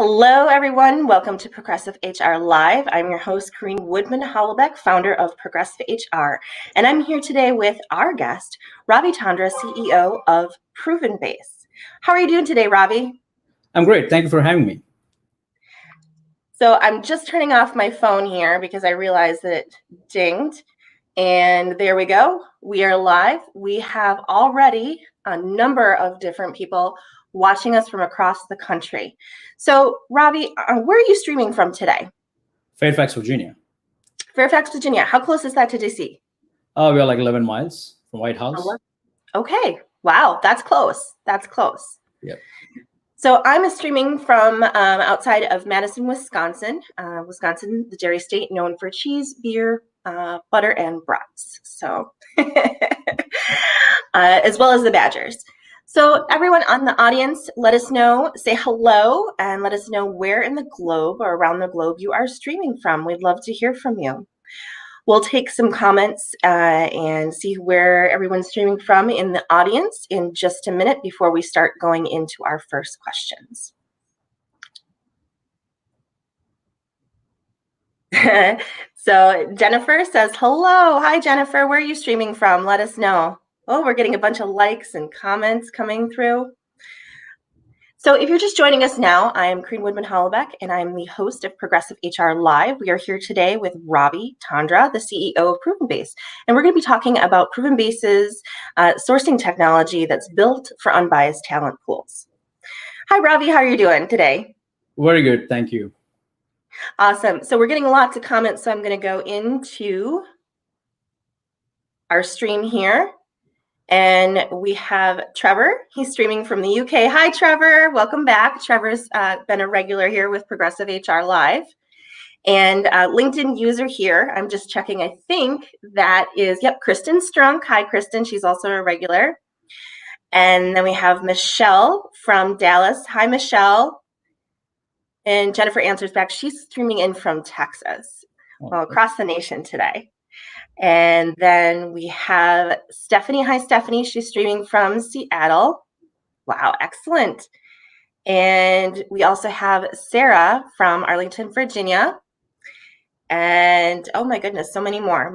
Hello, everyone. Welcome to Progressive HR Live. I'm your host, Corrine Woodman-Howellbeck, founder of Progressive HR. And I'm here today with our guest, Ravi Tandra, CEO of ProvenBase. How are you doing today, Ravi? I'm great. Thank you for having me. So I'm just turning off my phone here because I realized that it dinged. And there we go. We are live. We have already a number of different people watching us from across the country. So, Ravi, where are you streaming from today? Fairfax, Virginia. Fairfax, Virginia. How close is that to DC? We're like 11 miles from White House. Okay. Wow, that's close. That's close. Yep. So I'm streaming from outside of Madison, Wisconsin. Wisconsin, the dairy state known for cheese, beer, butter, and brats. So, as well as the Badgers. So everyone on the audience, let us know, say hello, and let us know where in the globe or around the globe you are streaming from. We'd love to hear from you. We'll take some comments and see where everyone's streaming from in the audience in just a minute before we start going into our first questions. So Jennifer says, hello. Hi, Jennifer. Where are you streaming from? Let us know. Oh, we're getting a bunch of likes and comments coming through. So if you're just joining us now, I'm Corrine Woodman-Howellbeck, and I'm the host of Progressive HR Live. We are here today with Ravi Tandra, the CEO of ProvenBase, and we're going to be talking about ProvenBase's sourcing technology that's built for unbiased talent pools. Hi, Ravi. How are you doing today? Very good. Thank you. Awesome. So we're getting lots of comments, so I'm going to go into our stream here. And we have Trevor. He's streaming from the UK. Hi, Trevor. Welcome back. Trevor's been a regular here with Progressive HR Live. And LinkedIn user here, I'm just checking, I think that is, yep, Kristen Strunk. Hi, Kristen. She's also a regular. And then we have Michelle from Dallas. Hi, Michelle. And Jennifer answers back. She's streaming in from Texas, well, across the nation today. And then we have Stephanie. Hi, Stephanie. She's streaming from Seattle. Wow, excellent. And we also have Sarah from Arlington, Virginia. And oh my goodness, so many more.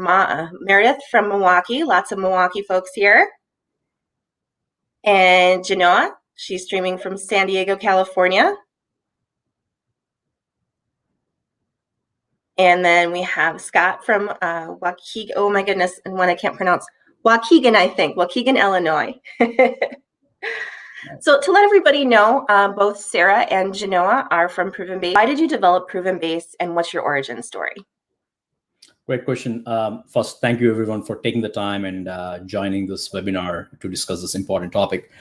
Meredith from Milwaukee. Lots of Milwaukee folks here. And Genoa. She's streaming from San Diego, California. And then we have Scott from Waukegan. Oh my goodness, and one I can't pronounce. Waukegan, I think. Waukegan, Illinois. So to let everybody know, both Sarah and Genoa are from ProvenBase. Why did you develop ProvenBase, and what's your origin story? Great question. First, thank you everyone for taking the time and joining this webinar to discuss this important topic.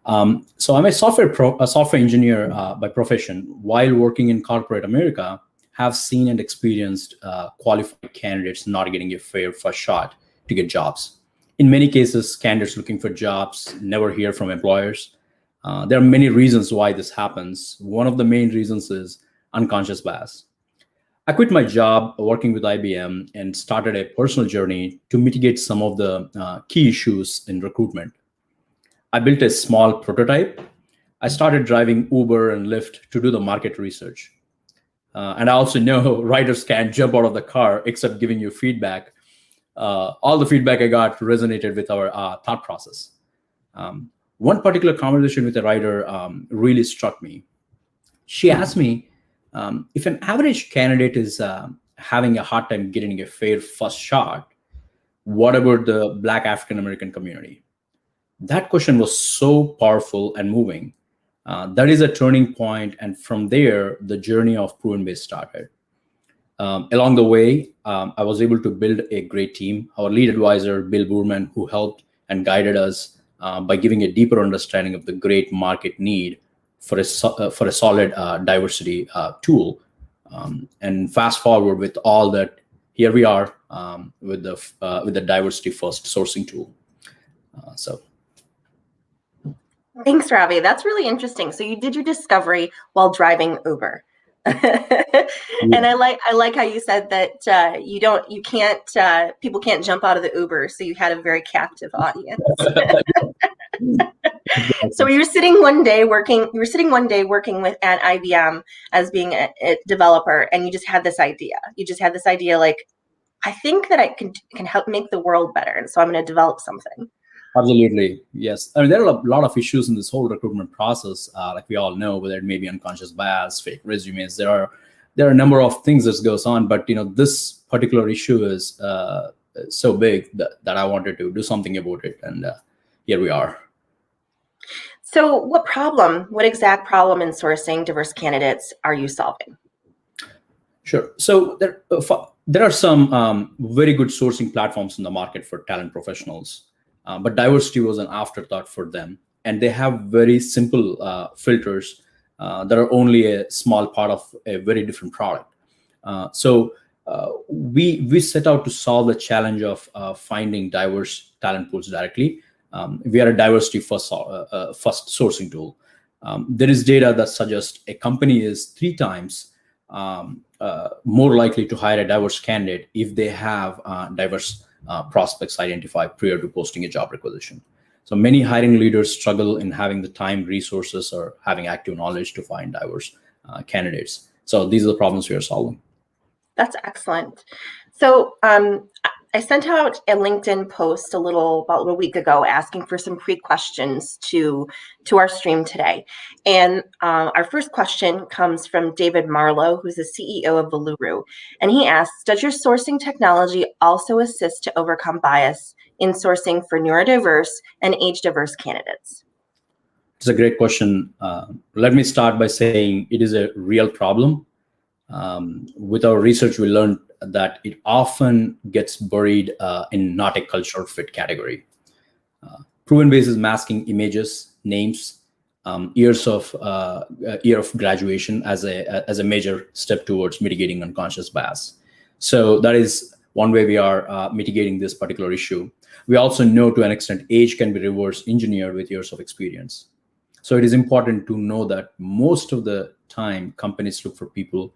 So I'm a software engineer by profession. While working in corporate America, have seen and experienced qualified candidates not getting a fair first shot to get jobs. In many cases, candidates looking for jobs never hear from employers. There are many reasons why this happens. One of the main reasons is unconscious bias. I quit my job working with IBM and started a personal journey to mitigate some of the key issues in recruitment. I built a small prototype. I started driving Uber and Lyft to do the market research. And I also know writers can't jump out of the car except giving you feedback. All the feedback I got resonated with our thought process. One particular conversation with a writer really struck me. She asked me, if an average candidate is having a hard time getting a fair first shot, what about the Black African American community? That question was so powerful and moving. That is a turning point, and from there, the journey of ProvenBase started. Along the way, I was able to build a great team. Our lead advisor, Bill Boorman, who helped and guided us by giving a deeper understanding of the great market need for a solid diversity tool. And fast forward with all that, here we are with the diversity first sourcing tool. Thanks, Ravi. That's really interesting. So you did your discovery while driving Uber. And I like how you said that people can't jump out of the Uber, so you had a very captive audience. So you were sitting one day working with at IBM as being a developer, and you just had this idea. Like, I think that I can help make the world better, and so I'm going to develop something. Absolutely, yes. I mean, there are a lot of issues in this whole recruitment process, like we all know, whether it may be unconscious bias, fake resumes. There are a number of things that goes on, but this particular issue is so big that I wanted to do something about it, and here we are. So, what exact problem in sourcing diverse candidates are you solving? Sure. So there are some very good sourcing platforms in the market for talent professionals, but diversity was an afterthought for them, and they have very simple filters that are only a small part of a very different product. So we set out to solve the challenge of finding diverse talent pools directly. We are a diversity first sourcing tool. There is data that suggests a company is 3 times more likely to hire a diverse candidate if they have diverse prospects identified prior to posting a job requisition. So many hiring leaders struggle in having the time, resources, or having active knowledge to find diverse candidates. So these are the problems we are solving. That's excellent. So I sent out a LinkedIn post about a week ago asking for some pre-questions to our stream today. And our first question comes from David Marlowe, who's the CEO of Veluru. And he asks, does your sourcing technology also assist to overcome bias in sourcing for neurodiverse and age-diverse candidates? It's a great question. Let me start by saying it is a real problem. With our research, we learned that it often gets buried in not a cultural fit category. ProvenBase is masking images, names, year of graduation as a major step towards mitigating unconscious bias. So that is one way we are mitigating this particular issue. We also know to an extent age can be reverse engineered with years of experience. So it is important to know that most of the time companies look for people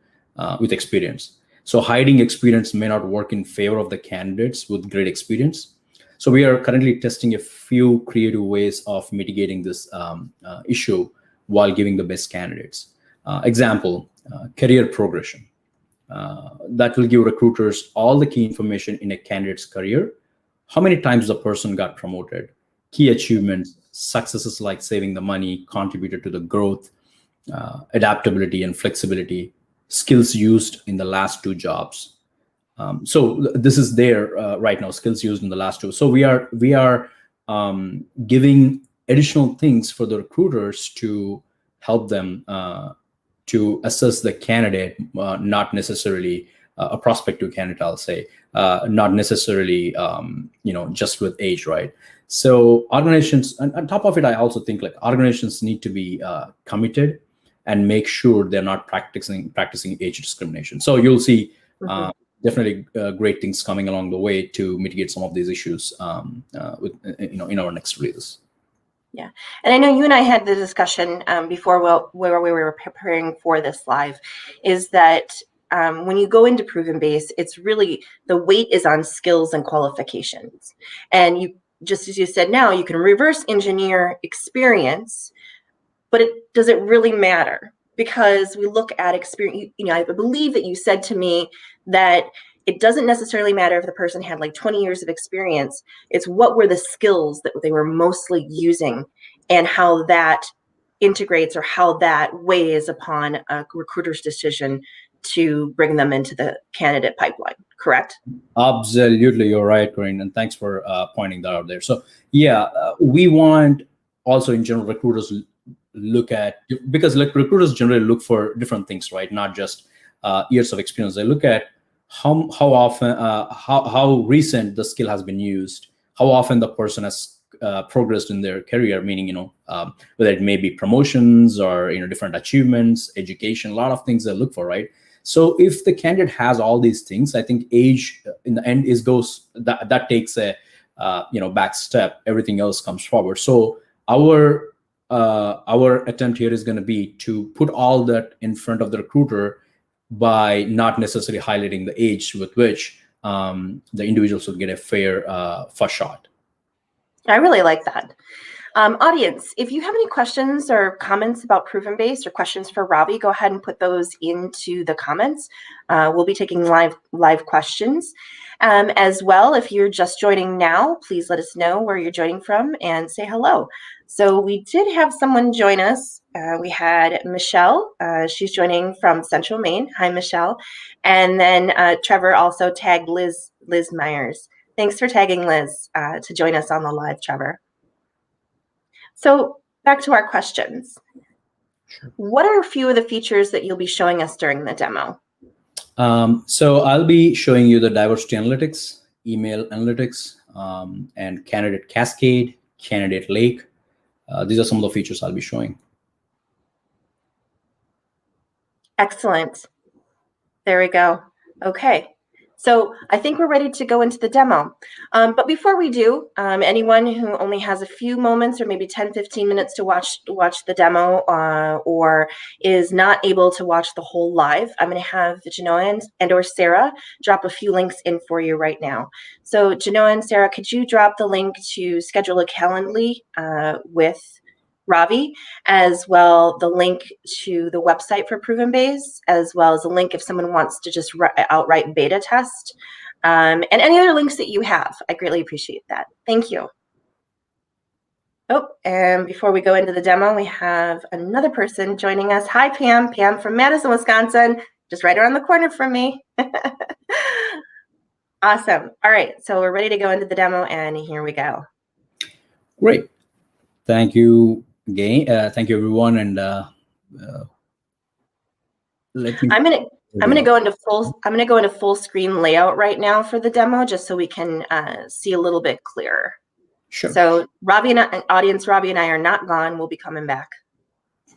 with experience. So hiding experience may not work in favor of the candidates with great experience. So we are currently testing a few creative ways of mitigating this issue while giving the best candidates. Example, career progression. That will give recruiters all the key information in a candidate's career. How many times the person got promoted, key achievements, successes like saving the money, contributed to the growth, adaptability and flexibility, skills used in the last 2 jobs. So this is there right now, skills used in the last 2. So we are giving additional things for the recruiters to help them to assess the candidate, not necessarily a prospective candidate, I'll say, not necessarily just with age, right? So organizations, and on top of it, I also think like organizations need to be committed and make sure they're not practicing age discrimination. So you'll see definitely great things coming along the way to mitigate some of these issues in our next releases. Yeah, and I know you and I had the discussion before where we were preparing for this live, is that when you go into ProvenBase, it's really the weight is on skills and qualifications, and you, just as you said, now you can reverse engineer experience. But does it really matter? Because we look at experience, I believe that you said to me that it doesn't necessarily matter if the person had like 20 years of experience. It's what were the skills that they were mostly using and how that integrates or how that weighs upon a recruiter's decision to bring them into the candidate pipeline, correct? Absolutely, you're right, Corinne, and thanks for pointing that out there. So yeah, we want also in general recruiters look at, because like recruiters generally look for different things, right? Not just years of experience. They look at how often, how recent the skill has been used, how often the person has progressed in their career, meaning whether it may be promotions or different achievements, education, a lot of things they look for, right? So if the candidate has all these things, I think age in the end that takes a back step. Everything else comes forward. So our attempt here is going to be to put all that in front of the recruiter by not necessarily highlighting the age with which the individuals will get a fair first shot. I really like that. Audience, if you have any questions or comments about ProvenBase or questions for Ravi, go ahead and put those into the comments. We'll be taking live questions. As well, if you're just joining now, please let us know where you're joining from and say hello. So we did have someone join us. We had Michelle. She's joining from Central Maine. Hi, Michelle. And then Trevor also tagged Liz Myers. Thanks for tagging Liz to join us on the live, Trevor. So back to our questions. Sure. What are a few of the features that you'll be showing us during the demo? So I'll be showing you the diversity analytics, email analytics, and candidate cascade, candidate lake. These are some of the features I'll be showing. Excellent. There we go. Okay. So I think we're ready to go into the demo. But before we do, anyone who only has a few moments or maybe 10, 15 minutes to watch the demo or is not able to watch the whole live, I'm going to have Genoa and or Sarah drop a few links in for you right now. So Genoa and Sarah, could you drop the link to schedule a Calendly with Ravi, as well the link to the website for ProvenBase, as well as a link if someone wants to just outright beta test, and any other links that you have. I greatly appreciate that. Thank you. Oh, and before we go into the demo, we have another person joining us. Hi, Pam. Pam from Madison, Wisconsin, just right around the corner from me. Awesome. All right, so we're ready to go into the demo, and here we go. Great. Thank you. Thank you, everyone, and let me. I'm gonna go into full screen layout right now for the demo, just so we can see a little bit clearer. Sure. So Ravi and Ravi and I are not gone. We'll be coming back.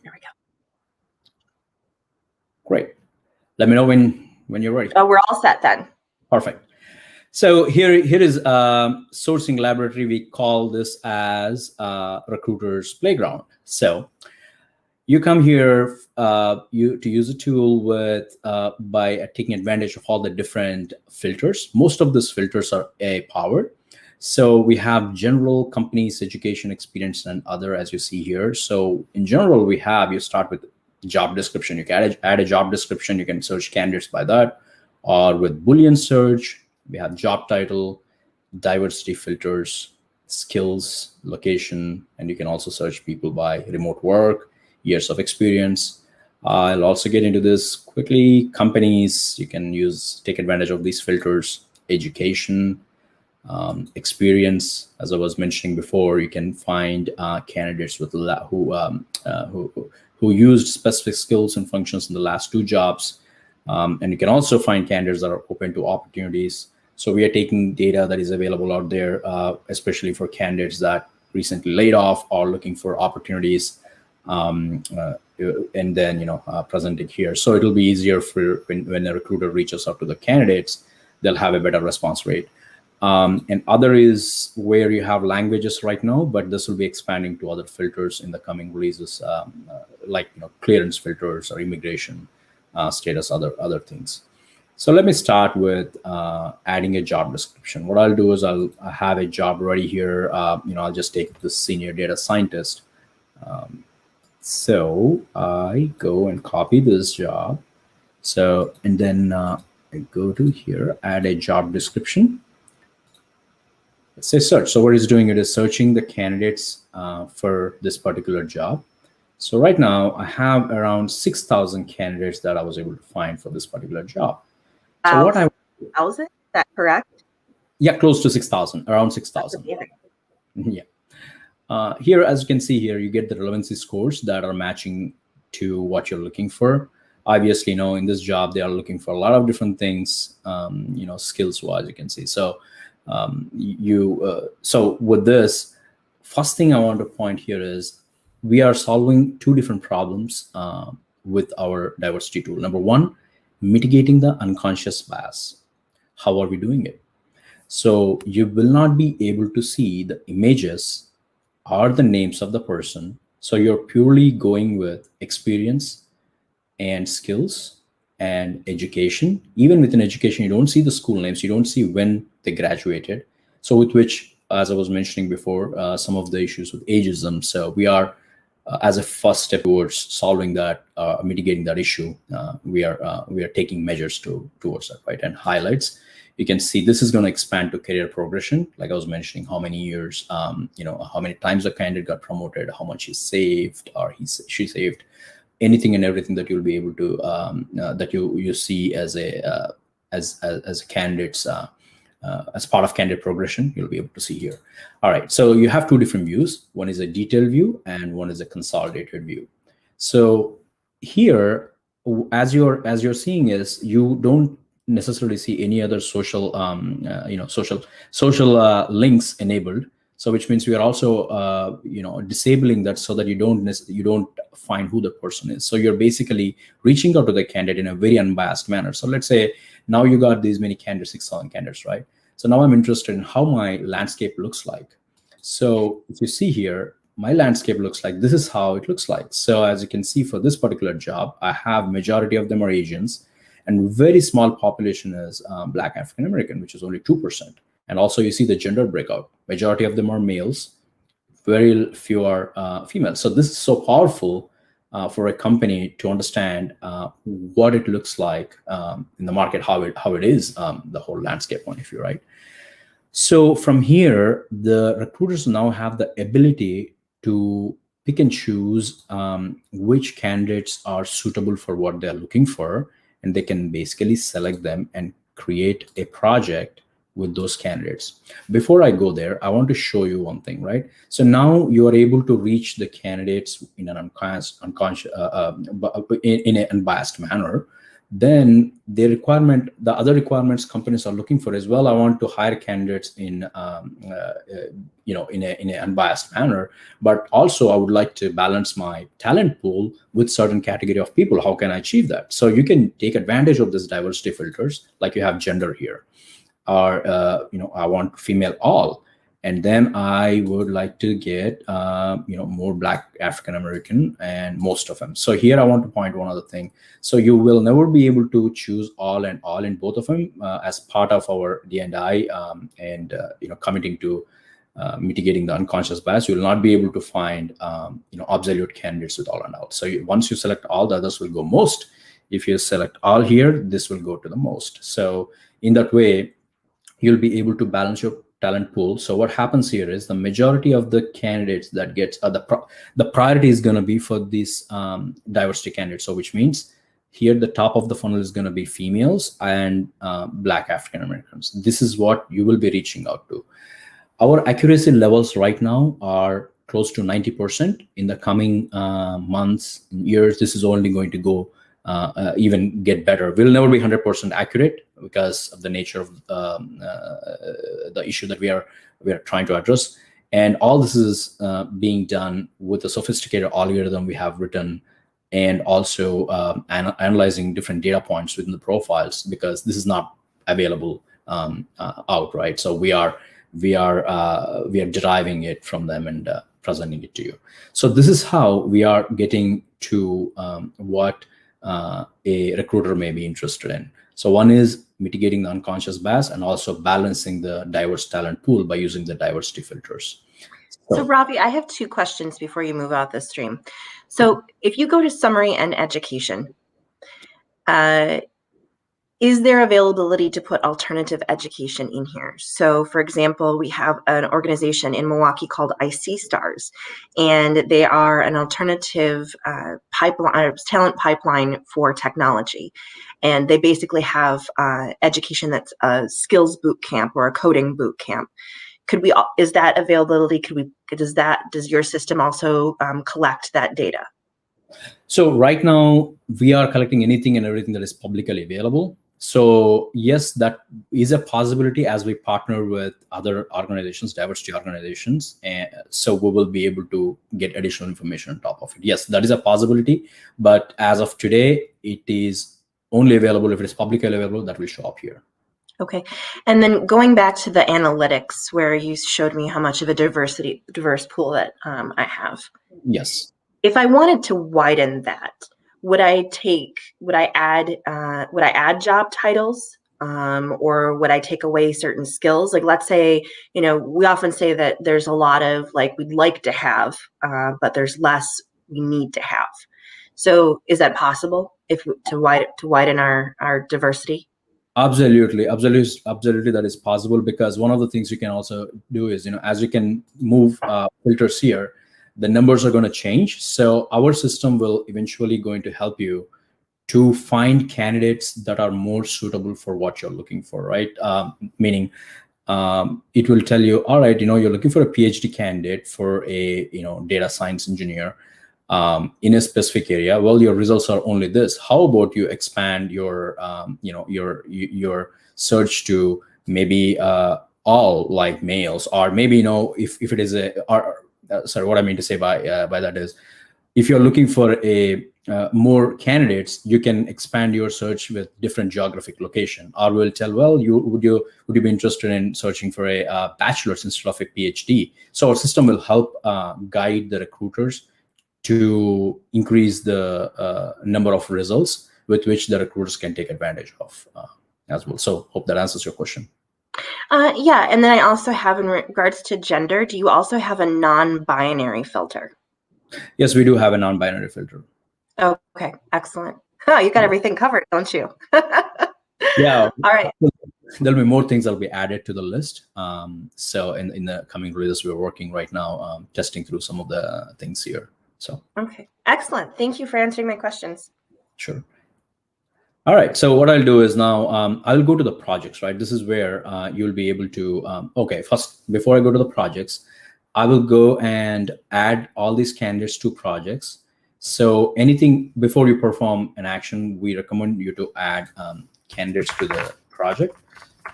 There we go. Great. Let me know when you're ready. Oh, we're all set then. Perfect. So here is sourcing laboratory. We call this as recruiter's playground. So you come here to use a tool with by taking advantage of all the different filters. Most of these filters are AI powered. So we have general, companies, education, experience, and other, as you see here. So in general, you start with job description. You can add a job description. You can search candidates by that, or with Boolean search. We have job title, diversity filters, skills, location, and you can also search people by remote work, years of experience. I'll also get into this quickly. Companies, you can take advantage of these filters. Education, experience, as I was mentioning before, you can find candidates with who used specific skills and functions in the last 2 jobs. And you can also find candidates that are open to opportunities. So we are taking data that is available out there, especially for candidates that recently laid off or looking for opportunities, and then present it here. So it'll be easier for when a recruiter reaches out to the candidates, they'll have a better response rate. And other is where you have languages right now, but this will be expanding to other filters in the coming releases, like clearance filters or immigration status, other things. So let me start with adding a job description. What I'll do is I have a job ready here. I'll just take the senior data scientist. So I go and copy this job. So, and then I go to here, add a job description. Let's say search. So what it's doing, it is searching the candidates for this particular job. So right now I have around 6,000 candidates that I was able to find for this particular job. So what 1,000? Is that correct? Yeah, close to 6,000, around 6,000. Yeah. Here, as you can see here, you get the relevancy scores that are matching to what you're looking for. Obviously, in this job, they are looking for a lot of different things, skills-wise, you can see. So so with this, first thing I want to point here is we are solving 2 different problems with our diversity tool. Number 1, mitigating the unconscious bias. How are we doing it? So you will not be able to see the images or the names of the person. So you're purely going with experience and skills and education. Even within education, you don't see the school names. You don't see when they graduated. So with which as I was mentioning before, some of the issues with ageism. So we are, as a first step towards solving that, mitigating that issue, we are taking measures towards that, right? And highlights, you can see this is going to expand to career progression. Like I was mentioning, how many years, how many times a candidate got promoted, how much he saved or she saved, anything and everything that you'll be able to that you see as a candidate's as part of candidate progression, you'll be able to see here. All right, so you have two different views. One is a detailed view and one is a consolidated view. So here, as you're seeing, is you don't necessarily see any other social social links enabled. So which means we are also disabling that so that you don't find who the person is. So you're basically reaching out to the candidate in a very unbiased manner. So let's say now you got these many candidates, 6,000 candidates, right? So now I'm interested in how my landscape looks like. So if you see here, my landscape looks like, this is how it looks like. So as you can see, for this particular job, I have majority of them are Asians, and very small population is Black African American, which is only 2%. And also you see the gender breakout. Majority of them are males, very few are females. So this is so powerful for a company to understand what it looks like in the market, how it is, the whole landscape point of view, right? So from here, the recruiters now have the ability to pick and choose which candidates are suitable for what they're looking for, and they can basically select them and create a project with those candidates. Before I go there, I want to show you one thing, right? So now you are able to reach the candidates in an in an unbiased manner. Then the other requirements companies are looking for as well. I want to hire candidates in in an unbiased manner, but also I would like to balance my talent pool with certain category of people. How can I achieve that? So you can take advantage of this diversity filters, like you have gender here, or I want female all, and then I would like to get more Black African American, and most of them. So here I want to point one other thing. So you will never be able to choose all and all in both of them as part of our D&I and committing to mitigating the unconscious bias. You will not be able to find absolute candidates with all and all. So once you select all, the others will go most. If you select all here, this will go to the most. So in that way, you'll be able to balance your talent pool. So what happens here is the majority of the candidates that gets the priority is going to be for these diversity candidates. So which means here the top of the funnel is going to be females and Black African Americans. This is what you will be reaching out to. Our accuracy levels right now are close to 90%. In the coming months, years, this is only going to go even get better. We'll never be 100% accurate because of the nature of the issue that we are trying to address. And all this is being done with a sophisticated algorithm we have written, and also analyzing different data points within the profiles, because this is not available outright. So we are deriving it from them and presenting it to you. So this is how we are getting to what a recruiter may be interested in. So one is mitigating the unconscious bias and also balancing the diverse talent pool by using the diversity filters. So Ravi, I have two questions before you move out the stream. So if you go to summary and education, is there availability to put alternative education in here? So for example, we have an organization in Milwaukee called IC Stars, and they are an alternative talent pipeline for technology. And they basically have education that's a skills boot camp or a coding boot camp. Is that availability? Does your system also collect that data? So right now we are collecting anything and everything that is publicly available. So yes, that is a possibility as we partner with other organizations, diversity organizations, and so we will be able to get additional information on top of it. Yes, that is a possibility, but as of today, it is only available if it is publicly available. That will show up here. Okay, and then going back to the analytics where you showed me how much of a diverse pool that I have. Yes. If I wanted to widen that, would I add job titles or would I take away certain skills? Like, let's say, we often say that there's a lot of like we'd like to have, but there's less we need to have. So is that possible to widen our diversity? Absolutely, that is possible, because one of the things you can also do is, as you can move filters here, the numbers are going to change. So our system will eventually going to help you to find candidates that are more suitable for what you're looking for, right? Meaning, it will tell you, all right, you're looking for a PhD candidate for a data science engineer in a specific area. Well, your results are only this. How about you expand your your search to maybe all like males, or maybe if it is sorry, what I mean to say by that is, if you're looking for a more candidates, you can expand your search with different geographic location. Or will tell, well, would you be interested in searching for a bachelor's instead of a PhD? So our system will help guide the recruiters to increase the number of results with which the recruiters can take advantage of as well. So hope that answers your question. Yeah, and then I also have, in regards to gender, do you also have a non-binary filter? Yes, we do have a non-binary filter. Okay, excellent. Oh, you got everything covered, don't you? Yeah. All right. There'll be more things that'll be added to the list. So in the coming releases, we're working right now, testing through some of the things here. So. Okay. Excellent. Thank you for answering my questions. Sure. All right. So what I'll do is now I'll go to the projects, right? This is where you'll be able to, okay, first, before I go to the projects, I will go and add all these candidates to projects. So anything before you perform an action, we recommend you to add candidates to the project.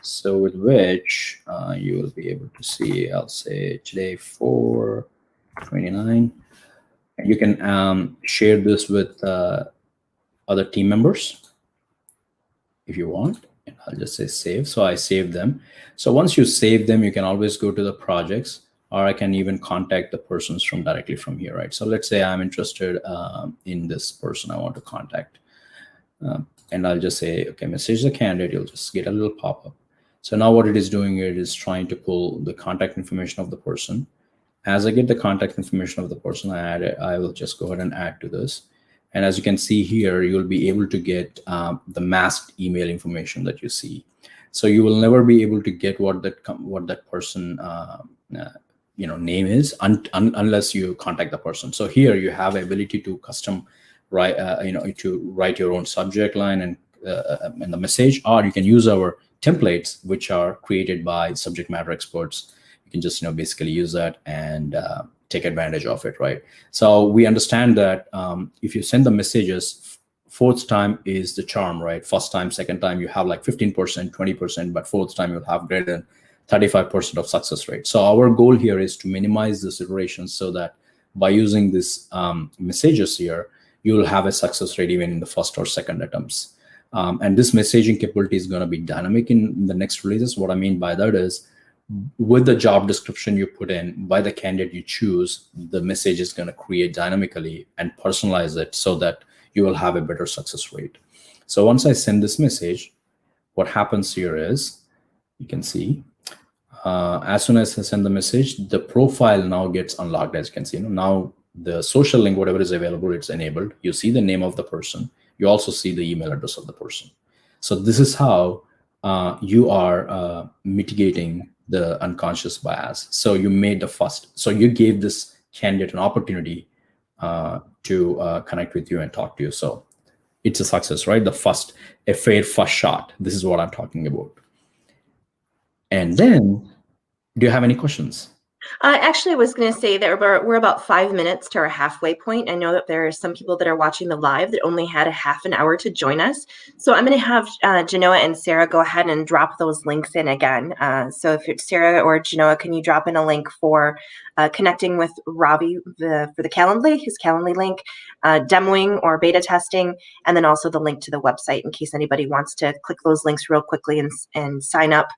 So with which you will be able to see, I'll say today 4/29. You can share this with other team members if you want. And I'll just say save. So I saved them. So once you save them, you can always go to the projects, or I can even contact the persons directly from here, right? So let's say I'm interested in this person I want to contact. And I'll just say, okay, message the candidate. You'll just get a little pop-up. So now what it is doing, it is trying to pull the contact information of the person. As I get the contact information of the person I will just go ahead and add to this. And as you can see here, you'll be able to get the masked email information that you see. So you will never be able to get what that person name is unless you contact the person. So here you have the ability to custom write to write your own subject line and the message, or you can use our templates, which are created by subject matter experts. You can just basically use that and take advantage of it, right? So we understand that if you send the messages, fourth time is the charm, right? First time, second time, you have like 15%, 20%, but fourth time you'll have greater than 35% of success rate. So our goal here is to minimize this iteration so that by using this messages here, you'll have a success rate even in the first or second attempts. And this messaging capability is going to be dynamic in the next releases. What I mean by that is, with the job description you put in, by the candidate you choose, the message is going to create dynamically and personalize it so that you will have a better success rate. So once I send this message, what happens here is, you can see, as soon as I send the message, the profile now gets unlocked. As you can see, now the social link, whatever is available, it's enabled. You see the name of the person. You also see the email address of the person. So this is how you are mitigating the unconscious bias. So you made so you gave this candidate an opportunity to connect with you and talk to you. So it's a success, right? A fair first shot. This is what I'm talking about. And then, do you have any questions? Actually, I was going to say that we're about 5 minutes to our halfway point. I know that there are some people that are watching the live that only had a half an hour to join us. So I'm going to have Genoa and Sarah go ahead and drop those links in again. So if it's Sarah or Genoa, can you drop in a link for connecting with Ravi for the Calendly, his Calendly link, demoing or beta testing, and then also the link to the website in case anybody wants to click those links real quickly and sign up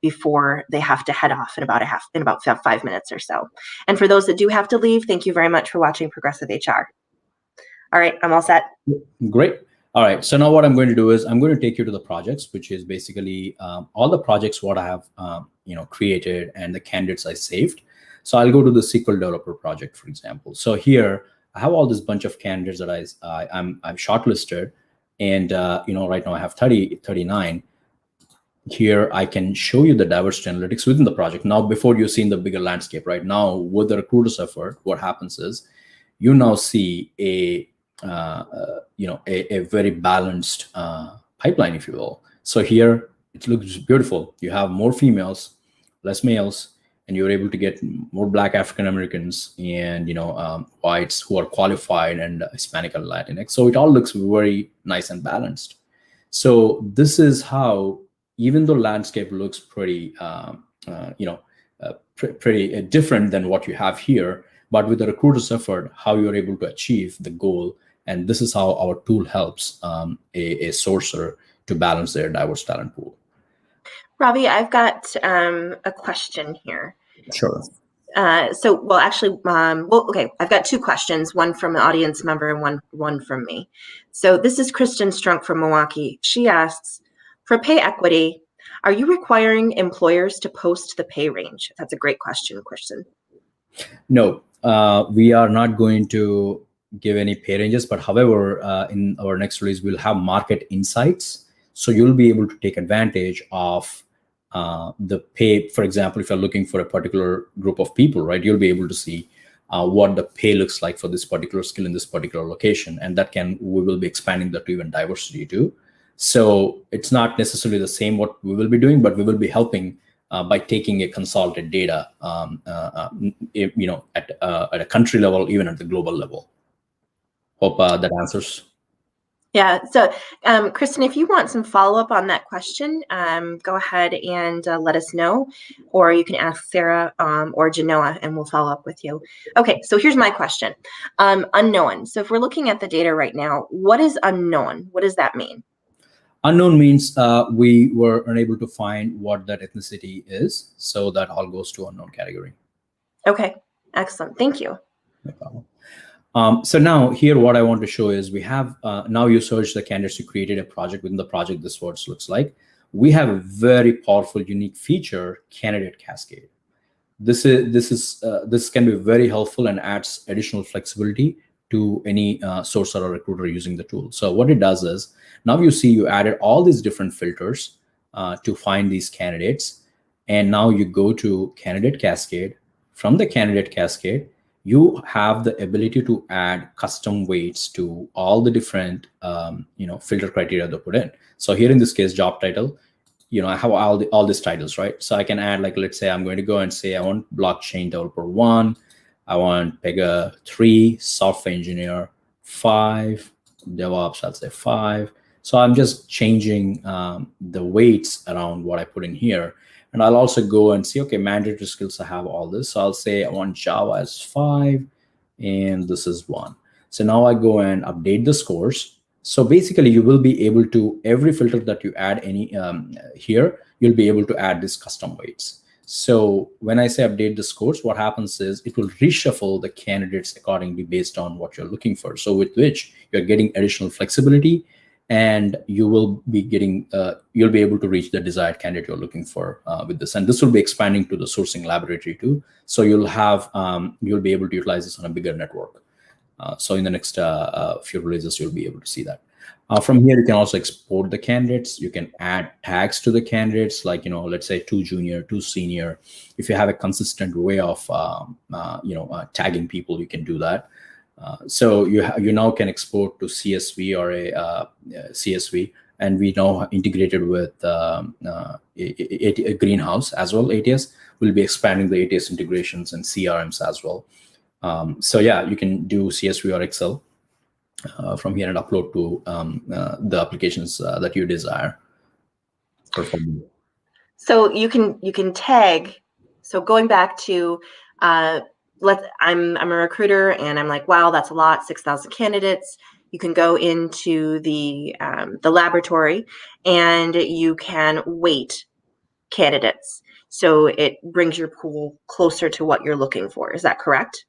before they have to head off in about 5 minutes or so. And for those that do have to leave, thank you very much for watching Progressive HR. All right, I'm all set. Great. All right. So now what I'm going to do is I'm going to take you to the projects, which is basically all the projects what I have created and the candidates I saved. So I'll go to the SQL Developer project, for example. So here I have all this bunch of candidates that I'm shortlisted, and right now I have 39. Here I can show you the diversity analytics within the project. Now, before you see in the bigger landscape, right now with the recruiter's effort, what happens is you now see a very balanced pipeline, if you will. So here it looks beautiful. You have more females, less males, and you're able to get more Black African Americans and whites who are qualified, and Hispanic and Latinx. So it all looks very nice and balanced. So this is how, even though landscape looks pretty pretty different than what you have here, but with the recruiter's effort, how you're able to achieve the goal. And this is how our tool helps a sourcer to balance their diverse talent pool. Ravi, I've got a question here. Sure. Okay, I've got two questions, one from an audience member and one from me. So this is Kristen Strunk from Milwaukee. She asks, for pay equity, are you requiring employers to post the pay range? That's a great question, Kristen. No, we are not going to give any pay ranges, but however, in our next release, we'll have market insights. So you'll be able to take advantage of the pay. For example, if you're looking for a particular group of people, right, you'll be able to see what the pay looks like for this particular skill in this particular location. And we will be expanding that to even diversity too. So it's not necessarily the same what we will be doing, but we will be helping by taking a consolidated data, at a country level, even at the global level. Hope that answers. Yeah. So, Kristen, if you want some follow-up on that question, go ahead and let us know, or you can ask Sarah or Genoa, and we'll follow up with you. Okay. So here's my question. Unknown. So if we're looking at the data right now, what is unknown? What does that mean? Unknown means we were unable to find what that ethnicity is. So that all goes to unknown category. Okay. Excellent. Thank you. No problem. So now here, what I want to show is we have, now you search the candidates, you created a project. Within the project, this is what it looks like. We have a very powerful, unique feature, Candidate Cascade. This can be very helpful and adds additional flexibility to any sourcer or recruiter using the tool. So what it does is, now you see you added all these different filters to find these candidates. And now you go to Candidate Cascade. From the Candidate Cascade, you have the ability to add custom weights to all the different filter criteria they put in. So here in this case, job title, I have all these titles, right? So I can add, like, let's say I'm going to go and say I want blockchain developer 1, I want Pega 3, software engineer 5, DevOps, I'll say 5. So I'm just changing the weights around what I put in here. And I'll also go and see, okay, mandatory skills, I have all this. So I'll say I want Java as 5, and this is 1. So now I go and update the scores. So basically, you will be able to, every filter that you add here, you'll be able to add these custom weights. So when I say update the scores, what happens is it will reshuffle the candidates accordingly based on what you're looking for. So with which you're getting additional flexibility, and you will be getting, you'll be able to reach the desired candidate you're looking for with this. And this will be expanding to the sourcing laboratory too. So you'll be able to utilize this on a bigger network. So in the next few releases, you'll be able to see that. From here, you can also export the candidates. You can add tags to the candidates, like, let's say 2 junior, 2 senior. If you have a consistent way of, tagging people, you can do that. So you now can export to CSV or a CSV, and we now integrated with a Greenhouse as well. ATS will be expanding the ATS integrations and CRMs as well. So yeah, you can do CSV or Excel from here and upload to the applications that you desire. So you can tag. So going back to I'm a recruiter, and I'm like, wow, that's a lot, 6,000 candidates. You can go into the laboratory, and you can weight candidates. So it brings your pool closer to what you're looking for. Is that correct?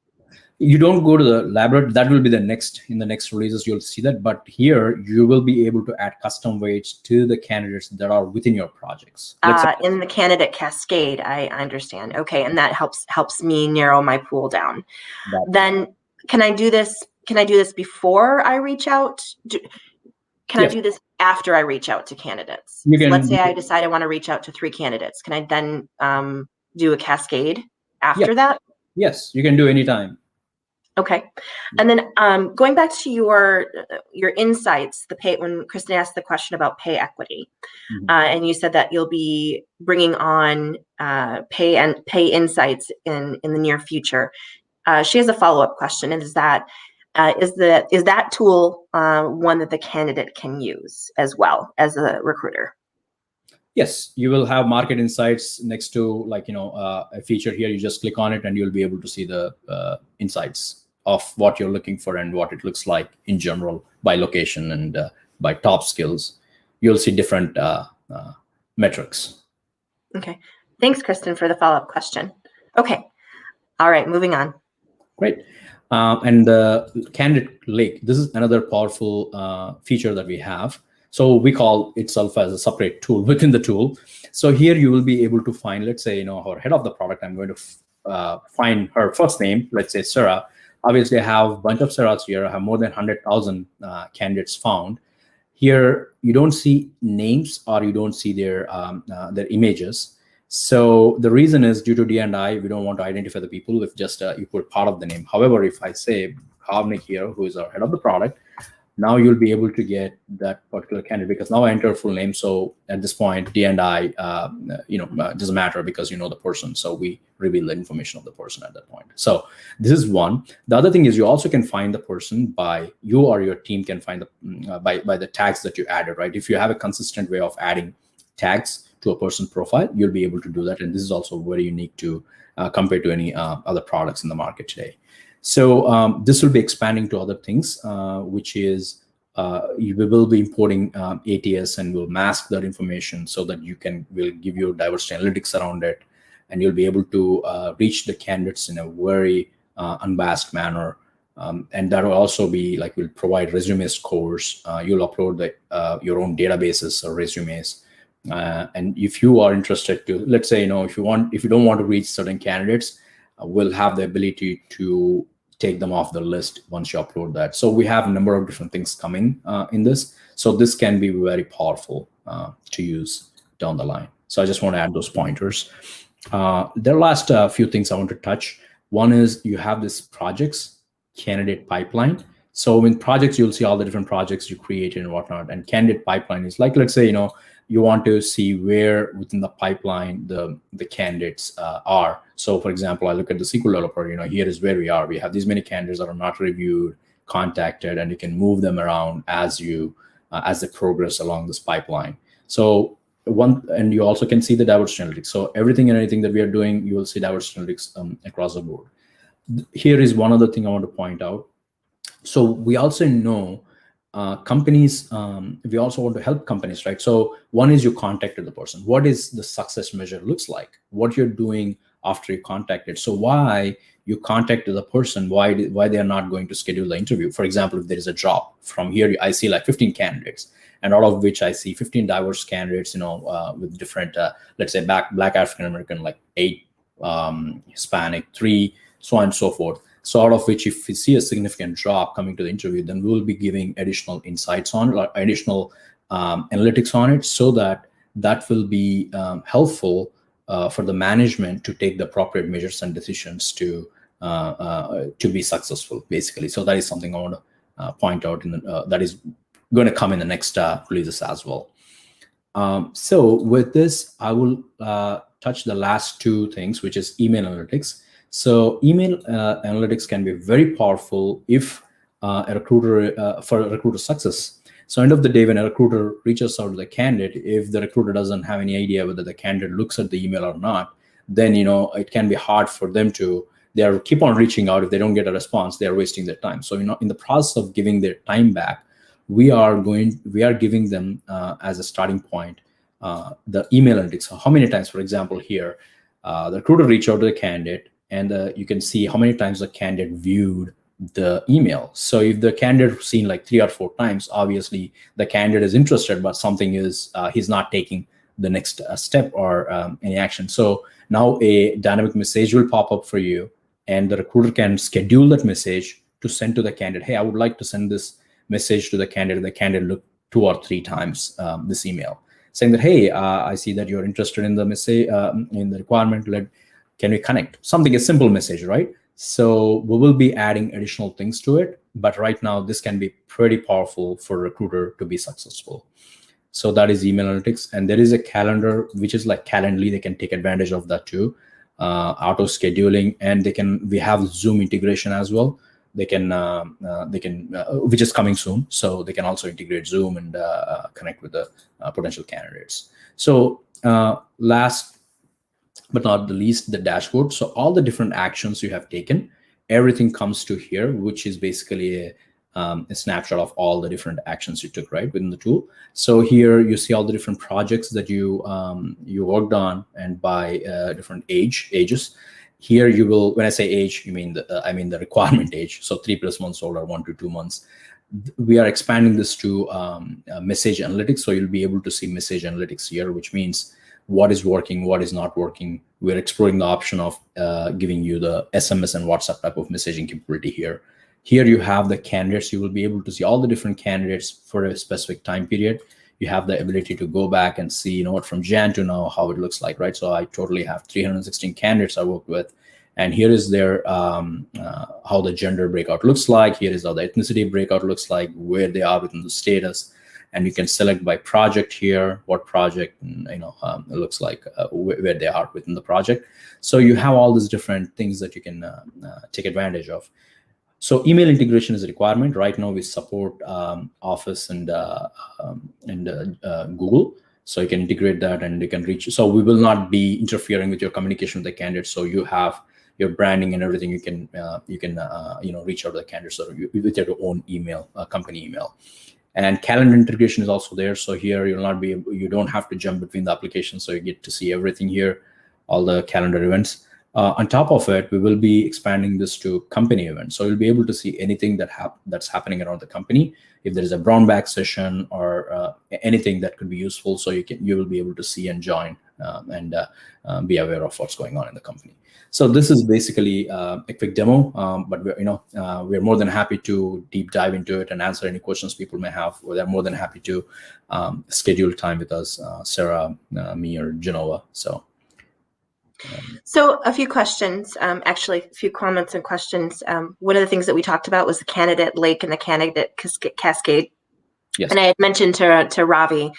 You don't go to the laboratory. That will be the next, in the next releases, you'll see that. But here you will be able to add custom weights to the candidates that are within your projects. In the candidate cascade, I understand. Okay, and that helps me narrow my pool down. Then can I do this? Can I do this before I reach out? Can I do this after I reach out to candidates? You can, let's say I decide I want to reach out to 3 candidates. Can I then do a cascade after that? Yes, you can do anytime. Okay. And then going back to your insights, the pay, when Kristen asked the question about pay equity, and you said that you'll be bringing on pay insights in the near future. She has a follow-up question, and is that tool one that the candidate can use as well as a recruiter? Yes, you will have market insights next to, like, a feature here. You just click on it and you'll be able to see the insights of what you're looking for and what it looks like in general by location and by top skills. You'll see different metrics. Okay. Thanks, Kristen, for the follow-up question. Okay. All right, moving on. Great. And the candidate lake, this is another powerful feature that we have. So we call itself as a separate tool within the tool. So here you will be able to find, let's say, our head of the product. I'm going to find her first name, let's say Sarah. Obviously, I have a bunch of Sarahs here. I have more than 100,000 candidates found. Here, you don't see names or you don't see their images. So the reason is due to D&I, we don't want to identify the people if just you put part of the name. However, if I say Bhavnik here, who is our head of the product, now you'll be able to get that particular candidate, because now I enter full name. So at this point, D&I, doesn't matter because you know the person. So we reveal the information of the person at that point. So this is one. The other thing is you also can find the person by, you or your team can find the by the tags that you added, right? If you have a consistent way of adding tags to a person profile, you'll be able to do that. And this is also very unique to compared to any other products in the market today. So this will be expanding to other things, which is we will be importing ATS and we'll mask that information so that we'll give you diversity analytics around it, and you'll be able to reach the candidates in a very unbiased manner. And that will also be like, we'll provide resume scores. You'll upload your own databases or resumes. And if you are interested to, let's say, if you don't want to reach certain candidates, we'll have the ability to take them off the list once you upload that. So we have a number of different things coming in this. So this can be very powerful to use down the line. So I just want to add those pointers. There are last few things I want to touch. One is you have this projects candidate pipeline. So in projects, you'll see all the different projects you created and whatnot. And candidate pipeline is like, let's say, you want to see where within the pipeline the candidates are. So for example, I look at the SQL developer, here is where we are. We have these many candidates that are not reviewed, contacted, and you can move them around as they progress along this pipeline. So and you also can see the diversity analytics. So everything and anything that we are doing, you will see diversity analytics across the board. Here is one other thing I want to point out. So we also know companies, we also want to help companies, right? So one is you contacted the person. What is the success measure looks like? What you're doing after you contacted. So why you contacted the person, why they are not going to schedule the interview. For example, if there is a job, from here I see like 15 candidates, and out of which I see 15 diverse candidates, with different, let's say Black African American, like 8, Hispanic 3, so on and so forth. So out of which, if we see a significant drop coming to the interview, then we will be giving additional insights on it, or additional analytics on it, so that will be helpful for the management to take the appropriate measures and decisions to be successful, basically. So that is something I want to point out, that is going to come in the next releases as well. So with this, I will touch the last two things, which is email analytics. So email analytics can be very powerful if for a recruiter success. So end of the day, when a recruiter reaches out to the candidate, if the recruiter doesn't have any idea whether the candidate looks at the email or not, then it can be hard for them to. They keep on reaching out. If they don't get a response, they are wasting their time. So in the process of giving their time back, we are giving them as a starting point the email analytics. So how many times, for example, here the recruiter reach out to the candidate, and you can see how many times the candidate viewed the email. So if the candidate seen like 3 or 4 times, obviously the candidate is interested, but something is he's not taking the next step or any action. So now a dynamic message will pop up for you, and the recruiter can schedule that message to send to the candidate. Hey, I would like to send this message to the candidate. The candidate look 2 or 3 times this email, saying that, hey, I see that you're interested in the message, in the requirement. Can we connect? Something, a simple message, right? So we will be adding additional things to it. But right now, this can be pretty powerful for a recruiter to be successful. So that is email analytics. And there is a calendar, which is like Calendly. They can take advantage of that too. Auto scheduling, and we have Zoom integration as well. They can, which is coming soon. So they can also integrate Zoom and connect with the potential candidates. So last but not the least, the dashboard. So all the different actions you have taken, everything comes to here, which is basically a snapshot of all the different actions you took, right, within the tool. So here you see all the different projects that you worked on, and by different ages. Here you will, when I say age, I mean the requirement age. So 3+ months old or 1 to 2 months. We are expanding this to message analytics. So you'll be able to see message analytics here, which means what is working, what is not working. We're exploring the option of giving you the SMS and WhatsApp type of messaging capability here. Here you have the candidates. You will be able to see all the different candidates for a specific time period. You have the ability to go back and see, from Jan to now, how it looks like, right? So I totally have 316 candidates I worked with. And here is their how the gender breakout looks like. Here is how the ethnicity breakout looks like, where they are within the status. And you can select by project here, what project, it looks like, where they are within the project. So you have all these different things that you can take advantage of. So email integration is a requirement. Right now we support Office and Google. So you can integrate that and you can reach. So we will not be interfering with your communication with the candidate. So you have your branding and everything. You can reach out to the candidates with your own email, company email. And calendar integration is also there. So here you don't have to jump between the applications. So you get to see everything here, all the calendar events. On top of it, we will be expanding this to company events. So you'll be able to see anything that's happening around the company. If there is a brown bag session or anything that could be useful, so you will be able to see and join and be aware of what's going on in the company. So this is basically a quick demo, but we're more than happy to deep dive into it and answer any questions people may have. They're more than happy to schedule time with us, Sarah, me, or Genova. So a few questions, actually a few comments and questions. One of the things that we talked about was the candidate lake and the candidate cascade. Yes. And I had mentioned to Ravi,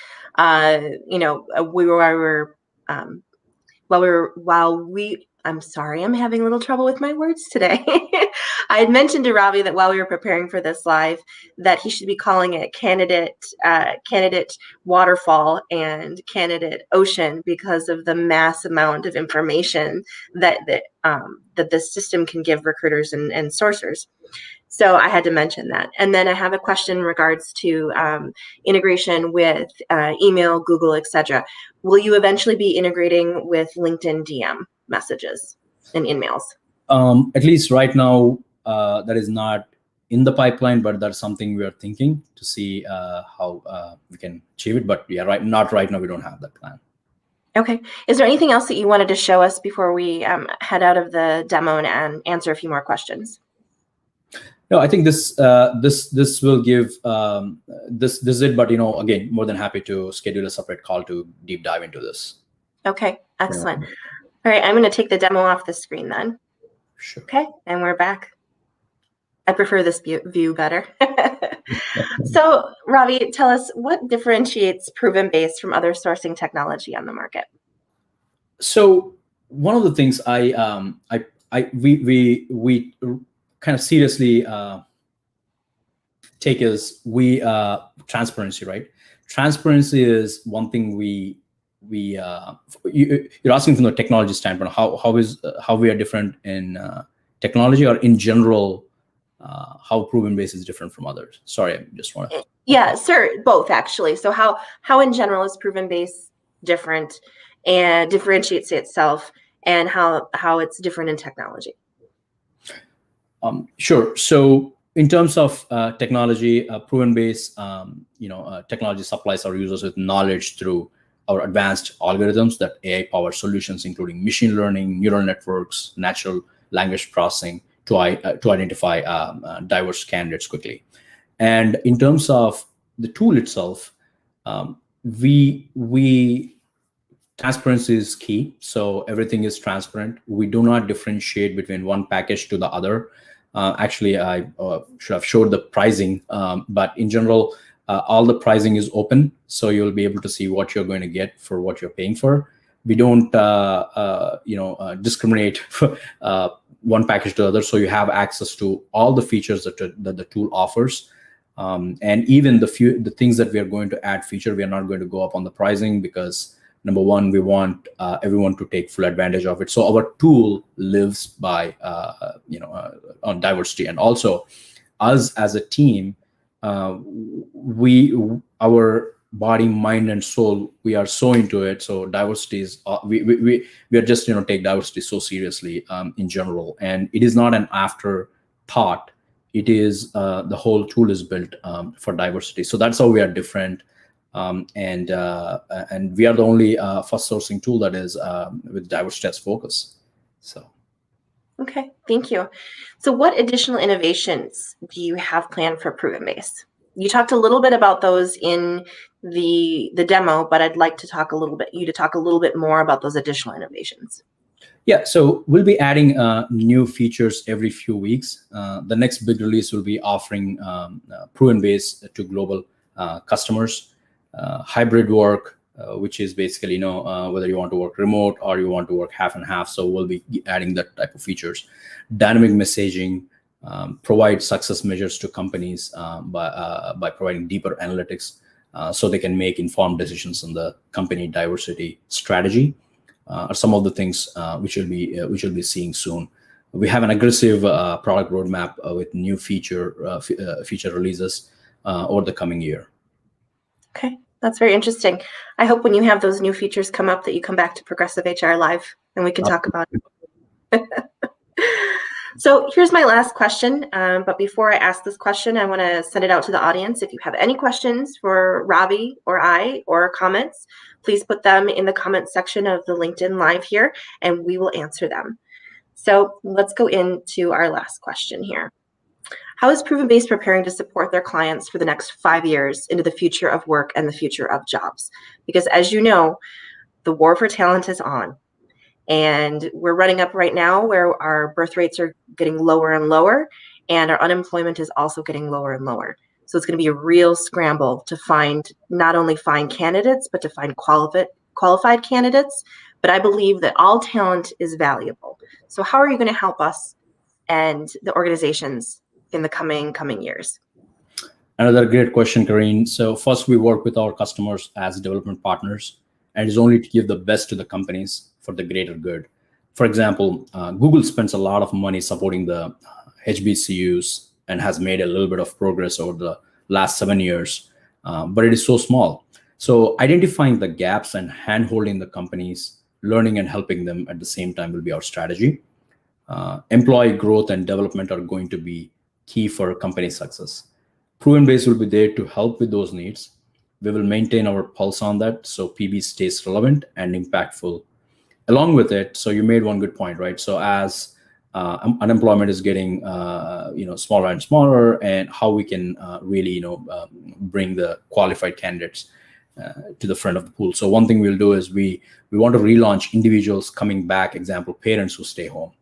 I'm sorry, I'm having a little trouble with my words today. I had mentioned to Ravi that while we were preparing for this live, that he should be calling it candidate waterfall and candidate ocean, because of the mass amount of information that the system can give recruiters and sourcers. So I had to mention that. And then I have a question in regards to integration with email, Google, etc. Will you eventually be integrating with LinkedIn DM messages and Inmails? At least right now, that is not in the pipeline, but that's something we are thinking to see how we can achieve it. But yeah, not right now. We don't have that plan. Okay. Is there anything else that you wanted to show us before we head out of the demo and answer a few more questions? No, I think this will give this is it. But again, more than happy to schedule a separate call to deep dive into this. Okay, excellent. Yeah. All right, I'm going to take the demo off the screen then. Sure. Okay, and we're back. I prefer this view better. So, Ravi, tell us what differentiates ProvenBase from other sourcing technology on the market. So, one of the things we kind of seriously take is transparency, right? Transparency is one thing you're asking from the technology standpoint, how we are different in technology, or in general, how ProvenBase is different from others. Sorry, I just want to. Yeah, sir, both actually. So how in general is ProvenBase different and differentiates itself, and how it's different in technology. Sure. So in terms of technology, ProvenBase, technology supplies our users with knowledge through our advanced algorithms, that AI-powered solutions, including machine learning, neural networks, natural language processing, to identify diverse candidates quickly. And in terms of the tool itself, transparency is key. So everything is transparent. We do not differentiate between one package to the other. Actually, I should have showed the pricing, but in general, all the pricing is open, so you'll be able to see what you're going to get for what you're paying for. We don't, discriminate one package to the other, so you have access to all the features that the tool offers. And even the things that we are going to add feature, we are not going to go up on the pricing, because number one, we want everyone to take full advantage of it. So our tool lives by on diversity, and also us as a team, our body, mind, and soul, we are so into it. So diversity is we are just take diversity so seriously in general, and it is not an afterthought. It is the whole tool is built for diversity. So that's how we are different. And we are the only first sourcing tool that is with diversity as focus. So. Okay, thank you. So what additional innovations do you have planned for ProvenBase? You talked a little bit about those in the demo, but I'd like to talk a little bit more about those additional innovations. Yeah, so we'll be adding new features every few weeks. The next big release will be offering ProvenBase to global customers. Hybrid work, which is basically whether you want to work remote or you want to work half and half. So we'll be adding that type of features. Dynamic messaging, provide success measures to companies by providing deeper analytics so they can make informed decisions on the company diversity strategy. Are some of the things which we'll be seeing soon. We have an aggressive product roadmap with new feature releases over the coming year. Okay, that's very interesting. I hope when you have those new features come up that you come back to Progressive HR Live and we can talk about it. So here's my last question. But before I ask this question, I want to send it out to the audience. If you have any questions for Ravi or I, or comments, please put them in the comment section of the LinkedIn Live here, and we will answer them. So let's go into our last question here. How is ProvenBase preparing to support their clients for the next 5 years into the future of work and the future of jobs? Because as you know, the war for talent is on. And we're running up right now where our birth rates are getting lower and lower, and our unemployment is also getting lower and lower. So it's going to be a real scramble to not only find candidates, but to find qualified candidates. But I believe that all talent is valuable. So how are you going to help us and the organizations in the coming years? Another great question, Karine. So first, we work with our customers as development partners, and it's only to give the best to the companies for the greater good. For example, Google spends a lot of money supporting the HBCUs and has made a little bit of progress over the last 7 years, but it is so small. So identifying the gaps and hand-holding the companies, learning and helping them at the same time will be our strategy. Employee growth and development are going to be key for company success. ProvenBase will be there to help with those needs. We will maintain our pulse on that so PB stays relevant and impactful. Along with it, so you made one good point, right? So as unemployment is getting smaller and smaller, and how we can really bring the qualified candidates to the front of the pool. So one thing we'll do is we want to relaunch individuals coming back, example, parents who stay home,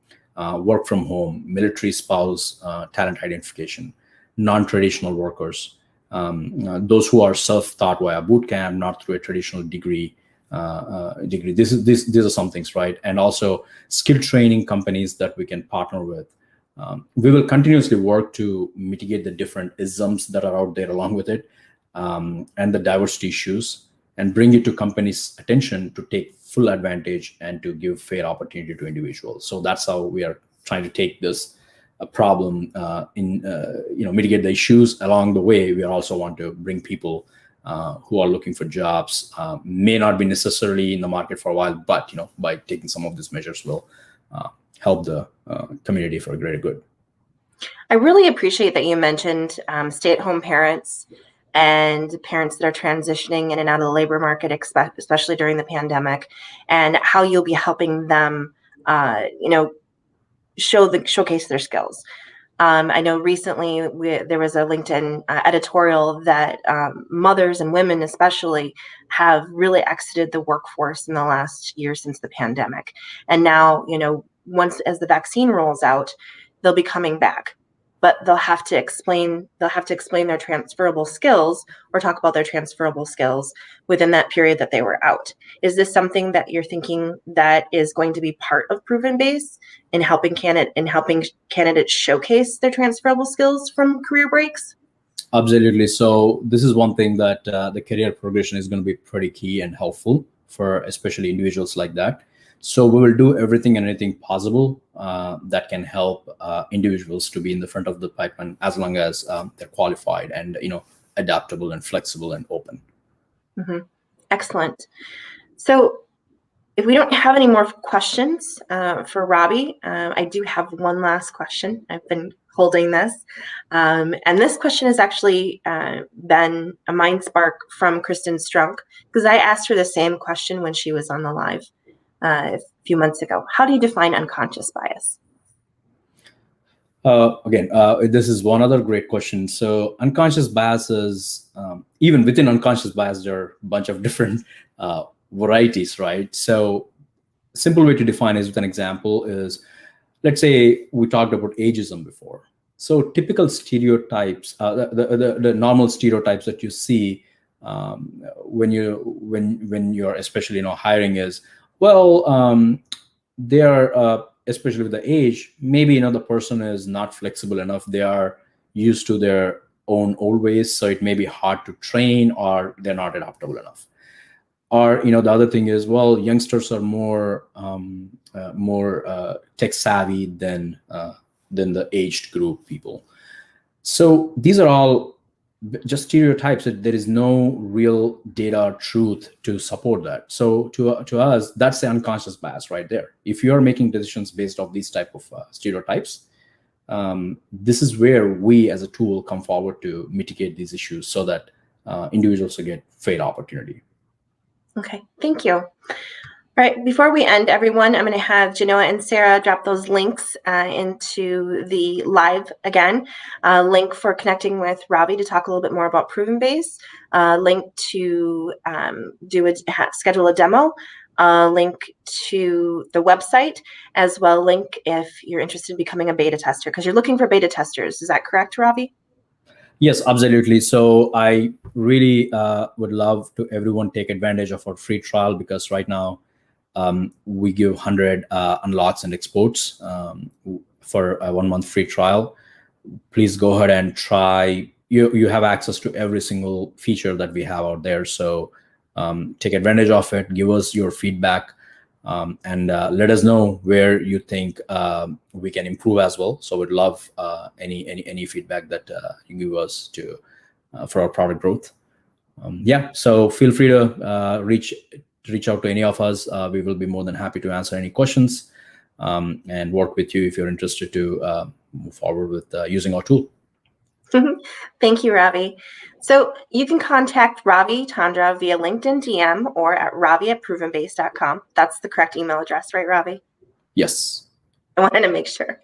work from home, military spouse, talent identification, non-traditional workers, those who are self-taught via bootcamp, not through a traditional degree. These are some things, right? And also skill training companies that we can partner with. We will continuously work to mitigate the different isms that are out there along with it, and the diversity issues, and bring it to companies' attention to take full advantage and to give fair opportunity to individuals. So that's how we are trying to take this problem mitigate the issues. Along the way, we also want to bring people who are looking for jobs, may not be necessarily in the market for a while, but by taking some of these measures will help the community for a greater good. I really appreciate that you mentioned stay-at-home parents and parents that are transitioning in and out of the labor market, especially during the pandemic, and how you'll be helping them, showcase their skills. I know recently there was a LinkedIn editorial that mothers and women especially have really exited the workforce in the last year since the pandemic. And now, once as the vaccine rolls out, they'll be coming back. But they'll have to explain their transferable skills or talk about their transferable skills within that period that they were out. Is this something that you're thinking that is going to be part of ProvenBase in helping candidates showcase their transferable skills from career breaks? Absolutely. So this is one thing that the career progression is going to be pretty key and helpful for especially individuals like that. So we will do everything and anything possible that can help individuals to be in the front of the pipeline, as long as they're qualified and adaptable and flexible and open. Mm-hmm. Excellent. So if we don't have any more questions for Ravi, I do have one last question. I've been holding this. And this question has actually been a mind spark from Kristen Strunk, because I asked her the same question when she was on the live a few months ago. How do you define unconscious bias? Again, this is one other great question. So unconscious bias is, even within unconscious bias, there are a bunch of different varieties, right? So simple way to define is with an example is, let's say we talked about ageism before. So typical stereotypes, the normal stereotypes that you see when you're especially hiring is, well, they are especially with the age, maybe the person is not flexible enough. They are used to their own old ways, so it may be hard to train, or they're not adaptable enough. Or the other thing is, well, youngsters are more tech savvy than the aged group people. So these are all just stereotypes that there is no real data or truth to support that. So to us, that's the unconscious bias right there. If you are making decisions based off these type of stereotypes, this is where we as a tool come forward to mitigate these issues so that individuals will get fair opportunity. Okay, thank you. All right, before we end, everyone, I'm going to have Genoa and Sarah drop those links into the live again. Link for connecting with Ravi to talk a little bit more about ProvenBase. Link to schedule a demo. Link to the website, as well link if you're interested in becoming a beta tester, because you're looking for beta testers. Is that correct, Ravi? Yes, absolutely. So I really would love to everyone take advantage of our free trial, because right now we give 100 unlocks and exports for a 1 month free trial. Please go ahead and try. You have access to every single feature that we have out there. So take advantage of it. Give us your feedback and let us know where you think we can improve as well. So we'd love any feedback that you give us for our product growth. So feel free to reach out to any of us. We will be more than happy to answer any questions and work with you if you're interested to move forward with using our tool. Thank you, Ravi. So you can contact Ravi Tandra via LinkedIn DM or at ravi@provenbase.com. That's the correct email address, right, Ravi? Yes. I wanted to make sure.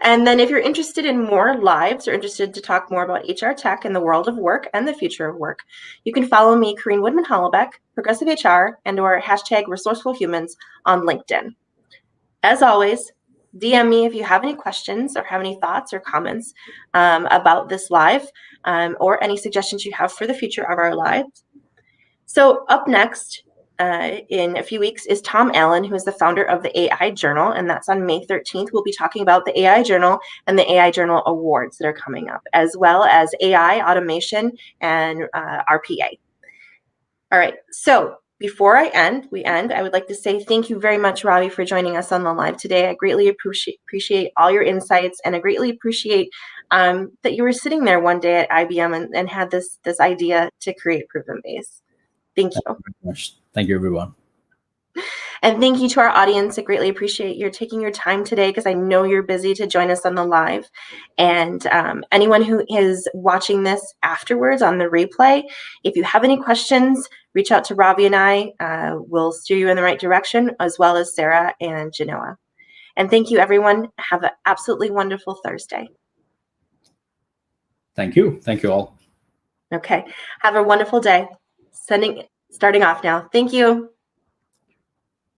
And then if you're interested in more lives or interested to talk more about HR tech and the world of work and the future of work, you can follow me, Corrine Woodman-Hollowbeck, Progressive HR, and/or #ResourcefulHumans on LinkedIn. As always, DM me if you have any questions or have any thoughts or comments about this live or any suggestions you have for the future of our lives. So up next, in a few weeks, is Tom Allen, who is the founder of the AI Journal, and that's on May 13th. We'll be talking about the AI Journal and the AI Journal Awards that are coming up, as well as AI, automation, and RPA. All right, so before we end, I would like to say thank you very much, Ravi, for joining us on the live today. I greatly appreciate all your insights, and I greatly appreciate that you were sitting there one day at IBM and had this idea to create ProvenBase. Thank you. Thank you very much. Thank you, everyone. And thank you to our audience. I greatly appreciate your taking your time today, because I know you're busy, to join us on the live. And anyone who is watching this afterwards on the replay, if you have any questions, reach out to Ravi and I. We'll steer you in the right direction, as well as Sarah and Genoa. And thank you, everyone. Have an absolutely wonderful Thursday. Thank you. Thank you all. Okay. Have a wonderful day. Starting off now. Thank you.